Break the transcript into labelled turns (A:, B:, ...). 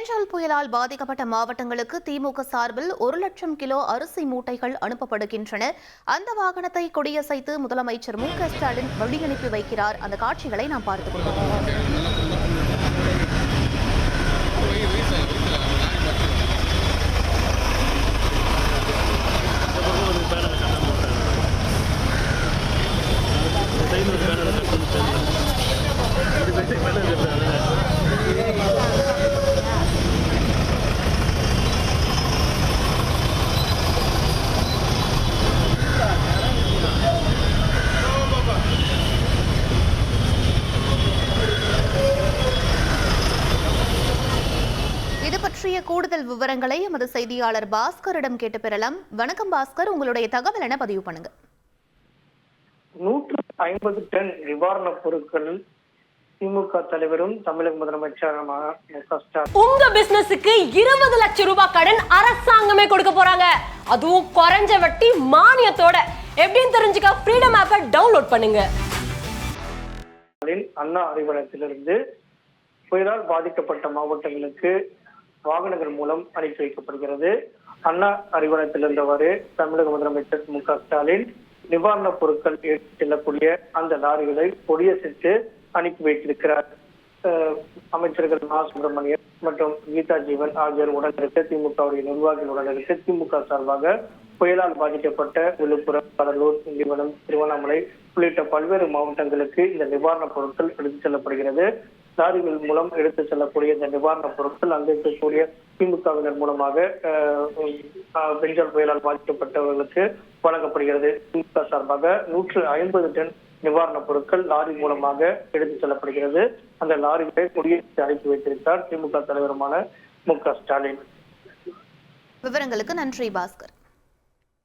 A: பெஞ்சால் புயலால் பாதிக்கப்பட்ட மாவட்டங்களுக்கு திமுக சார்பில் 1,00,000 கிலோ அரிசி மூட்டைகள் அனுப்பப்படுகின்றன. அந்த வாகனத்தை கொடியசைத்து முதலமைச்சர் மு.க. ஸ்டாலின் வழியனுப்பி வைக்கிறார். அந்த காட்சிகளை நாம் பார்த்துக் கொண்டிருக்கிறோம். இது பற்றிய கூடுதல் விவரங்களை எமது செய்தியாளர் பாஸ்கரிடம் கேட்டு பெறலாம். வணக்கம் பாஸ்கர், உங்களுடைய தகவல் என பதிவு பண்ணுங்க.
B: 150 டன் நிவாரணப் பொருட்கள் திமுக தலைவரும் தமிழக முதலமைச்சருமான மு.க. ஸ்டாலின்
C: உங்க பிசினஸுக்கு 20 லட்சம் ரூபாய் கடன் அரசாங்கமே கொடுக்க போறாங்க. அதுவும் குறைஞ்ச வட்டி மானியத்தோட. எப்படின்னு தெரிஞ்சுக்க ஃப்ரீடம் ஆப்பை டவுன்லோட் பண்ணுங்க.
B: அண்ணா அறிவலத்திலிருந்து புயலால் பாதிக்கப்பட்ட மாவட்டங்களுக்கு வாகனங்கள் மூலம் அனுப்பி வைக்கப்படுகிறது. அண்ணா அறிவலத்தில் இருந்தவாறு தமிழக முதலமைச்சர் மு.க. ஸ்டாலின் நிவாரணப் பொருட்கள் எடுத்து செல்லக்கூடிய அந்த லாரிகளை கொடியசைத்து அனுப்பி வைத்திருக்கிறார். அமைச்சர்கள் மா. சுப்பிரமணியன் மற்றும் கீதா ஜீவன் ஆகியோர் உடனிருக்க திமுகவுடைய நிர்வாகிகள் உடனிருக்க திமுக சார்பாக புயலால் பாதிக்கப்பட்ட விழுப்புரம், கடலூர், திண்டிவனம், திருவண்ணாமலை உள்ளிட்ட பல்வேறு மாவட்டங்களுக்கு இந்த நிவாரணப் பொருட்கள் எடுத்துச் செல்லப்படுகிறது. லாரிகள் மூலம் எடுத்து செல்லக்கூடிய இந்த நிவாரணப் பொருட்கள் அங்கு இருக்கக்கூடிய திமுகவினர் மூலமாக பெஞ்சால் புயலால் பாதிக்கப்பட்டவர்களுக்கு வழங்கப்படுகிறது. திமுக சார்பாக 150 டன் நிவாரணப் பொருட்கள் லாரி மூலமாக எடுத்துச் செல்லப்படுகிறது. அந்த லாரிகளை கொடியேற்றி அனுப்பி வைத்திருக்கிறார் திமுக தலைவருமான மு.க. ஸ்டாலின்.
A: விவரங்களுக்கு நன்றி பாஸ்கர்.